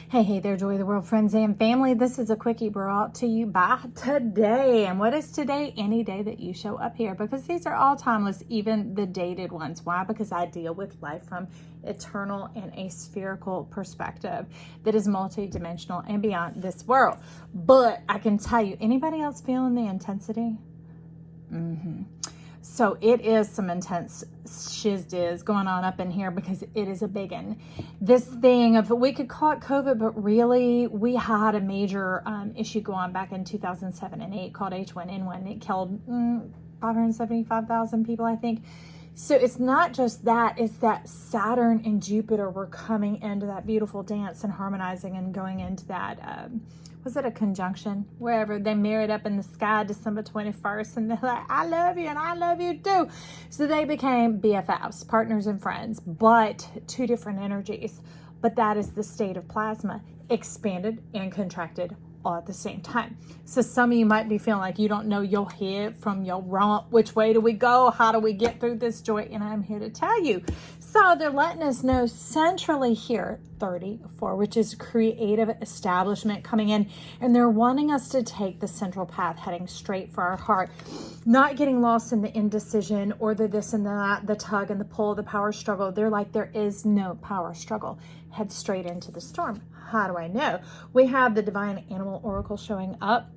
Hey there, Joy of the World friends and family. This is a quickie brought to you by today. And what is today? Any day that you show up here, because these are all timeless, even the dated ones. Why? Because I deal with life from eternal and a spherical perspective that is multidimensional and beyond this world. But I can tell you, anybody else feeling the intensity? So it is some intense shizdiz going on up in here, because it is a big one. This thing of, we could call it COVID, but really we had a major issue going back in 2007 and 8 called H1N1. It killed 575,000 people, I think. So it's not just that, it's that Saturn and Jupiter were coming into that beautiful dance and harmonizing and going into that, was it a conjunction? Wherever they married up in the sky December 21st, and they're like, I love you and I love you too. So they became BFFs, partners and friends, but two different energies. But that is the state of plasma, expanded and contracted all at the same time. So some of you might be feeling like you don't know your head from your rump. Which way do we go? How do we get through this, Joy? And I'm here to tell you. So they're letting us know centrally here, 34, which is creative establishment coming in. And they're wanting us to take the central path, heading straight for our heart, not getting lost in the indecision or the this and that, the tug and the pull, the power struggle. They're like, there is no power struggle. Head straight into the storm. How do I know? We have the Divine Animal Oracle showing up.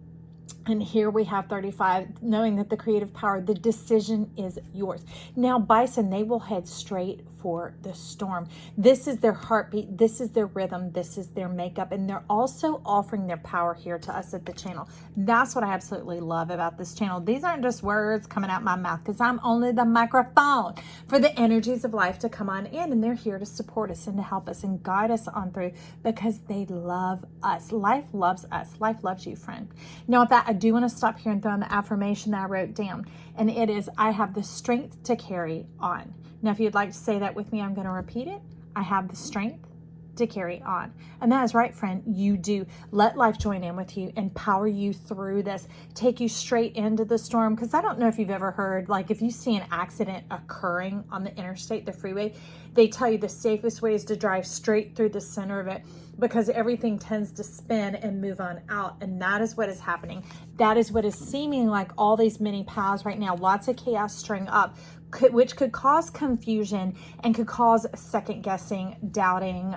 And here we have 35, knowing that the creative power, the decision is yours. Now, Bison, they will head straight for the storm. This is their heartbeat. This is their rhythm. This is their makeup. And they're also offering their power here to us at the channel. That's what I absolutely love about this channel. These aren't just words coming out my mouth, because I'm only the microphone for the energies of life to come on in. And they're here to support us and to help us and guide us on through, because they love us. Life loves us. Life loves you, friend. Now, with that, I do want to stop here and throw in the affirmation that I wrote down. And it is, I have the strength to carry on. Now, if you'd like to say that with me, I'm going to repeat it. I have the strength to carry on. And that is right, friend. You do. Let life join in with you, empower you through this, take you straight into the storm. Because I don't know if you've ever heard, like, if you see an accident occurring on the interstate, the freeway, they tell you the safest way is to drive straight through the center of it, because everything tends to spin and move on out. And that is what is happening. That is what is seeming like all these many paths right now. Lots of chaos string up, which could cause confusion and could cause second guessing, doubting,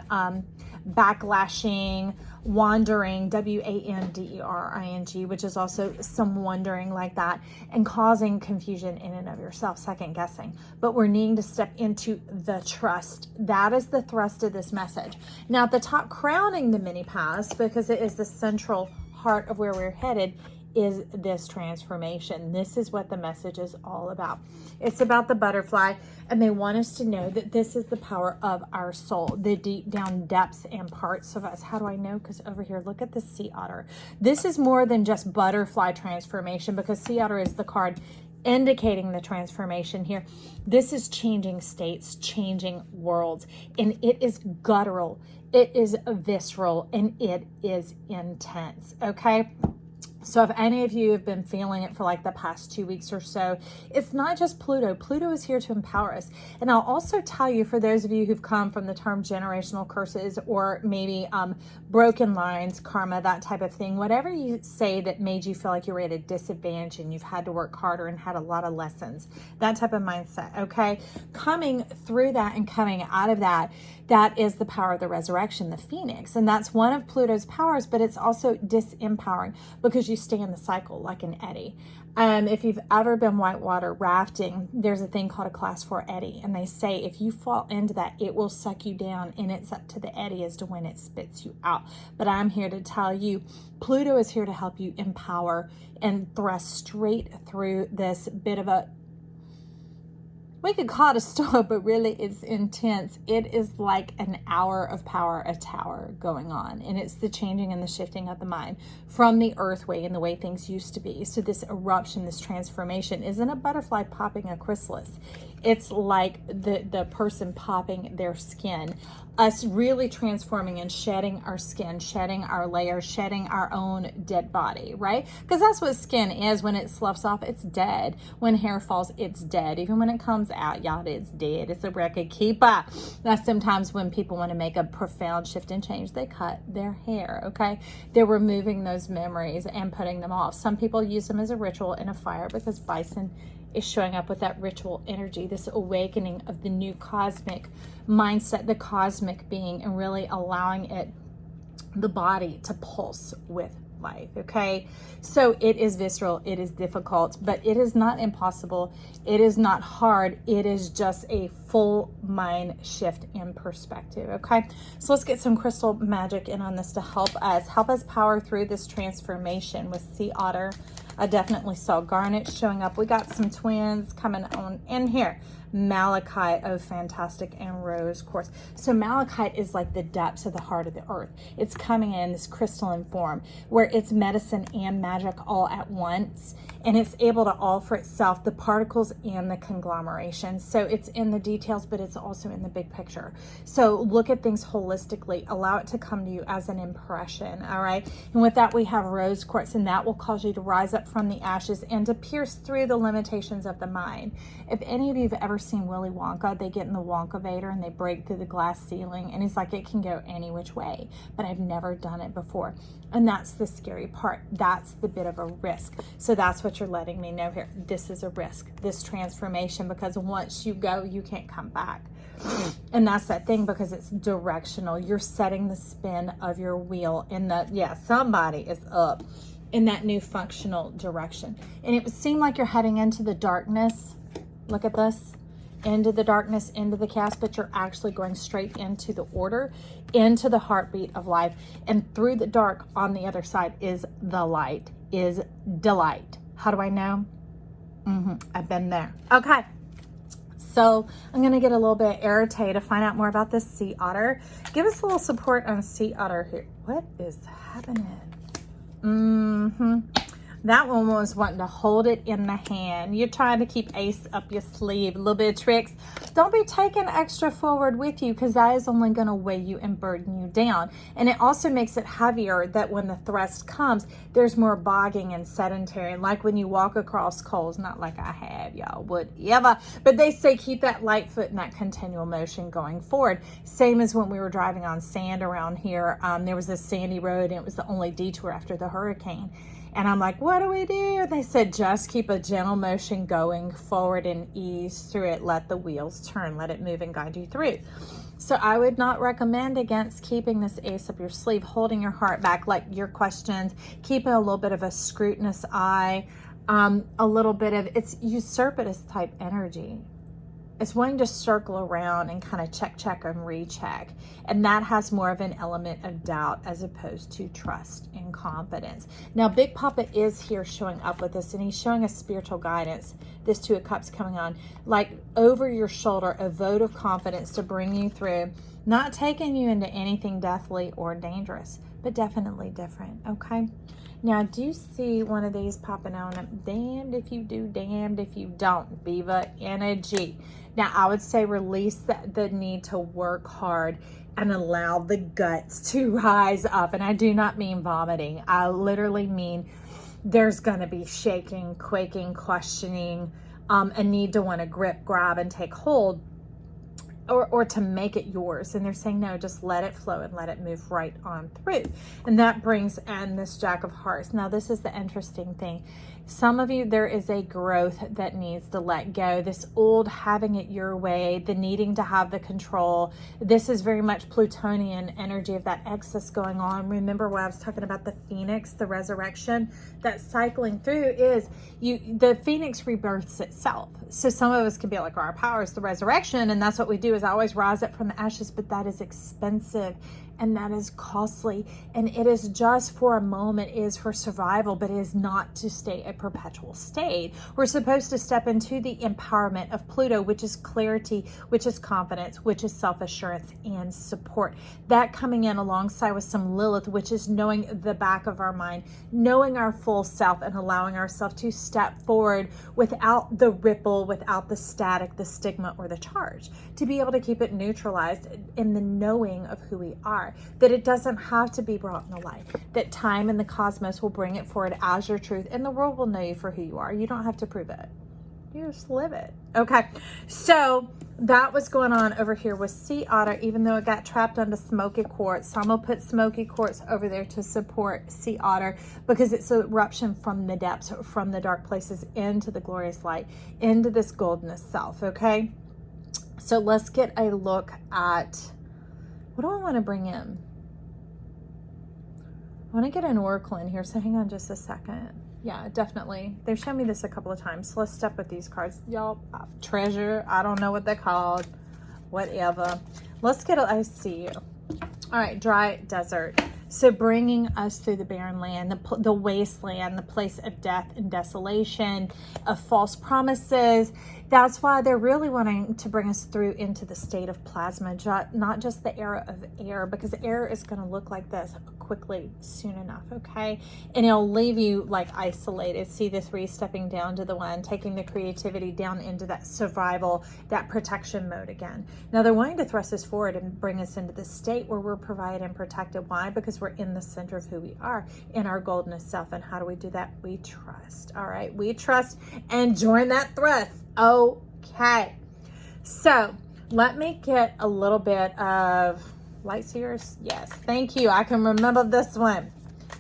backlashing, wandering, wandering, which is also some wandering like that, and causing confusion in and of yourself, second guessing. But we're needing to step into the trust. That is the thrust of this message. Now, at the top, crowning the many paths, because it is the central heart of where we're headed, is this transformation. This is what the message is all about. It's about the butterfly, and they want us to know that this is the power of our soul, the deep down depths and parts of us. How do I know? Because over here, look at the sea otter. This is more than just butterfly transformation, because sea otter is the card indicating the transformation here. This is changing states, changing worlds, and it is guttural, it is visceral, and it is intense. Okay. So if any of you have been feeling it for like the past 2 weeks or so, it's not just Pluto. Pluto is here to empower us. And I'll also tell you, for those of you who've come from the term generational curses, or maybe broken lines, karma, that type of thing, whatever you say that made you feel like you were at a disadvantage and you've had to work harder and had a lot of lessons, that type of mindset, okay? Coming through that and coming out of that, that is the power of the resurrection, the phoenix. And that's one of Pluto's powers, but it's also disempowering, because you stay in the cycle like an eddy. If you've ever been whitewater rafting, there's a thing called a class 4 eddy. And they say if you fall into that, it will suck you down, and it's up to the eddy as to when it spits you out. But I'm here to tell you, Pluto is here to help you empower and thrust straight through this bit of a, we could call it a storm, but really it's intense. It is like an hour of power, a tower going on. And it's the changing and the shifting of the mind from the earth way and the way things used to be. So this eruption, this transformation isn't a butterfly popping a chrysalis. it's like the person popping their skin, us really transforming and shedding our skin, shedding our layers, shedding our own dead body, right? Because that's what skin is. When it sloughs off, it's dead. When hair falls, it's dead. Even when it comes out, y'all, it's dead. It's a record keeper. That's sometimes when people want to make a profound shift and change, they cut their hair, okay? They're removing those memories and putting them off. Some people use them as a ritual in a fire because bison is showing up with that ritual energy, this awakening of the new cosmic mindset, the cosmic being, and really allowing it, the body, to pulse with life, okay? So it is visceral, it is difficult, but it is not impossible. It is not hard. It is just a full mind shift in perspective, okay? So let's get some crystal magic in on this to help us power through this transformation with sea otter. I definitely saw garnet showing up. We got some twins coming on in here. Malachite, oh fantastic, and rose quartz. So malachite is like the depths of the heart of the earth. It's coming in this crystalline form where it's medicine and magic all at once, and it's able to offer itself the particles and the conglomeration. So it's in the details, but it's also in the big picture. So look at things holistically, allow it to come to you as an impression, all right? And with that, we have rose quartz, and that will cause you to rise up from the ashes and to pierce through the limitations of the mind. If any of you have ever seen Willy Wonka, they get in the Wonkavator and they break through the glass ceiling, and he's like, it can go any which way, but I've never done it before. And that's the scary part. That's the bit of a risk. So that's what you're letting me know here. This is a risk, this transformation, because once you go, you can't come back. And that's that thing, because it's directional. You're setting the spin of your wheel in the, yeah, somebody is up in that new functional direction. And it would seem like you're heading into the darkness. Look at this. Into the darkness, into the chaos, but you're actually going straight into the order, into the heartbeat of life. And through the dark on the other side is the light, is delight. How do I know? I've been there. Okay. So I'm going to get a little bit irritated to find out more about this sea otter. Give us a little support on sea otter here. What is happening? That one was wanting to hold it in the hand. You're trying to keep ace up your sleeve, a little bit of tricks. Don't be taking extra forward with you, because that is only going to weigh you and burden you down. And it also makes it heavier that when the thrust comes, there's more bogging and sedentary. Like when you walk across coals, not like I have, y'all would ever, but they say keep that light foot in that continual motion going forward. Same as when we were driving on sand around here. There was a sandy road, and it was the only detour after the hurricane. And I'm like, what do we do? And they said, just keep a gentle motion going forward and ease through it. Let the wheels turn, let it move and guide you through. So I would not recommend against keeping this ace up your sleeve, holding your heart back, like your questions, keeping a little bit of a scrutinous eye, a little bit of, it's usurpative type energy. It's wanting to circle around and kind of check and recheck. And that has more of an element of doubt as opposed to trust and confidence. Now, Big Papa is here showing up with us, and he's showing us spiritual guidance. This Two of Cups coming on, like over your shoulder, a vote of confidence to bring you through, not taking you into anything deathly or dangerous, but definitely different, okay? Now, I do see one of these popping on. Damned if you do, damned if you don't. Viva energy. Now, I would say release the need to work hard and allow the guts to rise up. And I do not mean vomiting. I literally mean there's going to be shaking, quaking, questioning, a need to want to grip, grab, and take hold. Or to make it yours. And they're saying, no, just let it flow and let it move right on through. And that brings in this Jack of Hearts. Now, this is the interesting thing. Some of you, there is a growth that needs to let go. This old having it your way, the needing to have the control. This is very much Plutonian energy of that excess going on. Remember what I was talking about, the phoenix, the resurrection, that cycling through is the phoenix rebirths itself. So some of us can be like, our power is the resurrection, and that's what we do, is always rise up from the ashes, but that is expensive and that is costly, and it is just for a moment, it is for survival, but it is not to stay a perpetual state. We're supposed to step into the empowerment of Pluto, which is clarity, which is confidence, which is self-assurance and support. That coming in alongside with some Lilith, which is knowing the back of our mind, knowing our full self, and allowing ourselves to step forward without the ripple, without the static, the stigma, or the charge, to be able to keep it neutralized in the knowing of who we are, that it doesn't have to be brought into light, that time and the cosmos will bring it forward as your truth, and the world will know you for who you are. You don't have to prove it. You just live it. Okay, so that was going on over here with Sea Otter, even though it got trapped under smoky quartz. So I'm going to put smoky quartz over there to support Sea Otter, because it's an eruption from the depths, from the dark places into the glorious light, into this goldenness self, okay? So let's get a look at, what do I want to bring in? I want to get an oracle in here, so hang on just a second. Yeah, definitely. They've shown me this a couple of times. So let's step with these cards. Y'all, treasure, I don't know what they're called. Whatever. Let's get I see you. All right, dry desert. So bringing us through the barren land, the wasteland, the place of death and desolation, of false promises. That's why they're really wanting to bring us through into the state of plasma, not just the era of air, because air is going to look like this quickly, soon enough, okay? And it'll leave you like isolated. See the 3 stepping down to the 1, taking the creativity down into that survival, that protection mode again. Now they're wanting to thrust us forward and bring us into the state where we're provided and protected. Why? Because we're in the center of who we are, in our goldenness self. And how do we do that? We trust. All right, we trust and join that thrust. Okay, so let me get a little bit of light seers. Yes, thank you. I can remember this one.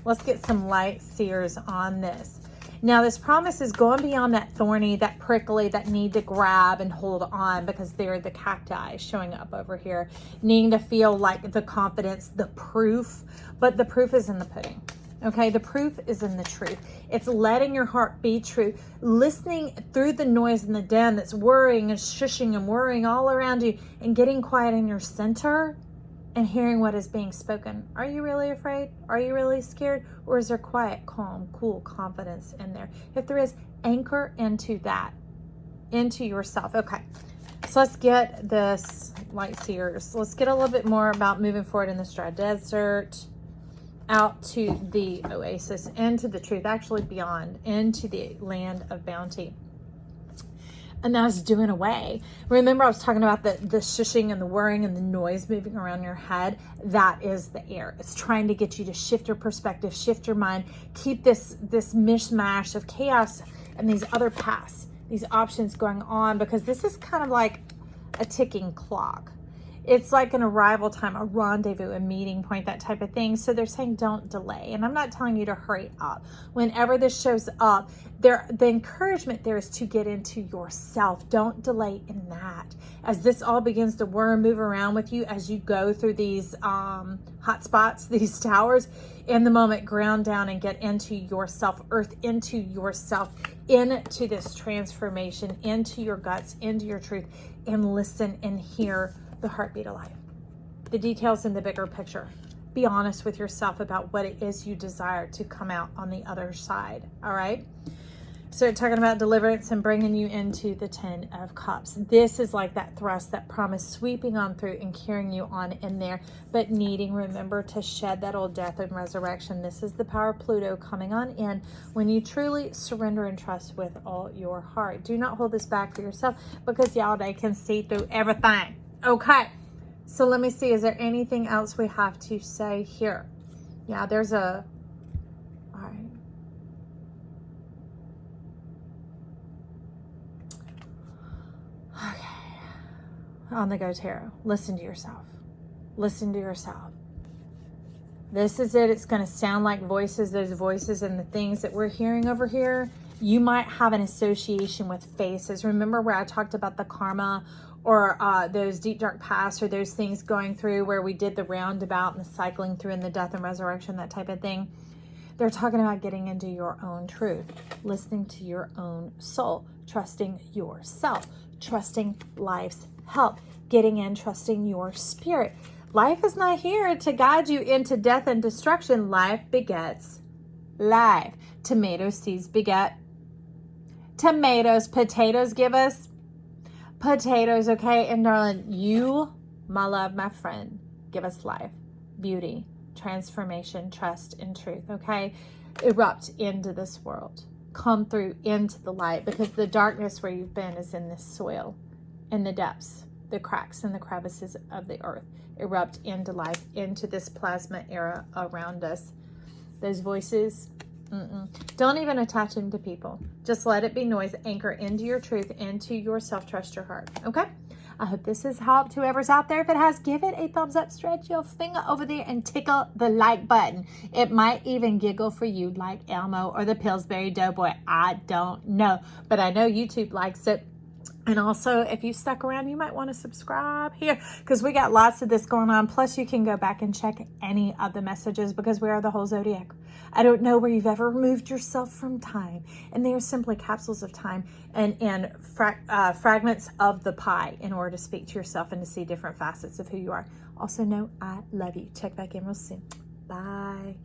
Let's get some light seers on this. Now, this promise is going beyond that thorny, that prickly, that need to grab and hold on, because they're the cacti showing up over here, needing to feel like the confidence, the proof, but the proof is in the pudding. Okay, the proof is in the truth. It's letting your heart be true, listening through the noise in the den that's worrying and shushing and worrying all around you, and getting quiet in your center and hearing what is being spoken. Are you really afraid? Are you really scared? Or is there quiet, calm, cool confidence in there? If there is, anchor into that, into yourself. Okay, so let's get this light seers. Let's get a little bit more about moving forward in this dry desert, out to the oasis, into the truth, actually beyond, into the land of bounty. And that's doing away. Remember, I was talking about the shushing and the worrying and the noise moving around your head. That is the air. It's trying to get you to shift your perspective, shift your mind, keep this mishmash of chaos and these other paths, these options going on, because this is kind of like a ticking clock. It's like an arrival time, a rendezvous, a meeting point, that type of thing. So they're saying don't delay. And I'm not telling you to hurry up. Whenever this shows up, the encouragement there is to get into yourself. Don't delay in that. As this all begins to move around with you, as you go through these hot spots, these towers, in the moment, ground down and get into yourself, earth into yourself, into this transformation, into your guts, into your truth, and listen and hear the heartbeat of life, the details in the bigger picture. Be honest with yourself about what it is you desire to come out on the other side. All right. So talking about deliverance and bringing you into the 10 of Cups. This is like that thrust, that promise sweeping on through and carrying you on in there, but needing, remember, to shed that old death and resurrection. This is the power of Pluto coming on in when you truly surrender and trust with all your heart. Do not hold this back for yourself, because y'all, they can see through everything. Okay, so let me see. Is there anything else we have to say here? Yeah, there's a... All right. Okay. On the go tarot. Listen to yourself. Listen to yourself. This is it. It's going to sound like voices, those voices and the things that we're hearing over here. You might have an association with faces. Remember where I talked about the karma, or those deep dark pasts, or those things going through where we did the roundabout and the cycling through and the death and resurrection, that type of thing. They're talking about getting into your own truth, listening to your own soul, trusting yourself, trusting life's help, getting in, trusting your spirit, Life is not here to guide you into death and destruction. Life begets life. Tomato seeds beget tomatoes. Potatoes give us potatoes, okay? And darling, you, my love, my friend, give us life, beauty, transformation, trust, and truth, okay? Erupt into this world. Come through into the light, because the darkness where you've been is in this soil, in the depths, the cracks and the crevices of the earth. Erupt into life, into this plasma era around us. Those voices, don't even attach them to people. Just let it be noise. Anchor into your truth, into yourself. Trust your heart. Okay? I hope this has helped. Whoever's out there, if it has, give it a thumbs up. Stretch your finger over there and tickle the like button. It might even giggle for you like Elmo or the Pillsbury Doughboy. I don't know. But I know YouTube likes it. And also, if you stuck around, you might want to subscribe here, because we got lots of this going on. Plus, you can go back and check any of the messages, because we are the whole zodiac. I don't know where you've ever removed yourself from time. And they are simply capsules of time and fragments of the pie in order to speak to yourself and to see different facets of who you are. Also know I love you. Check back in real soon. Bye.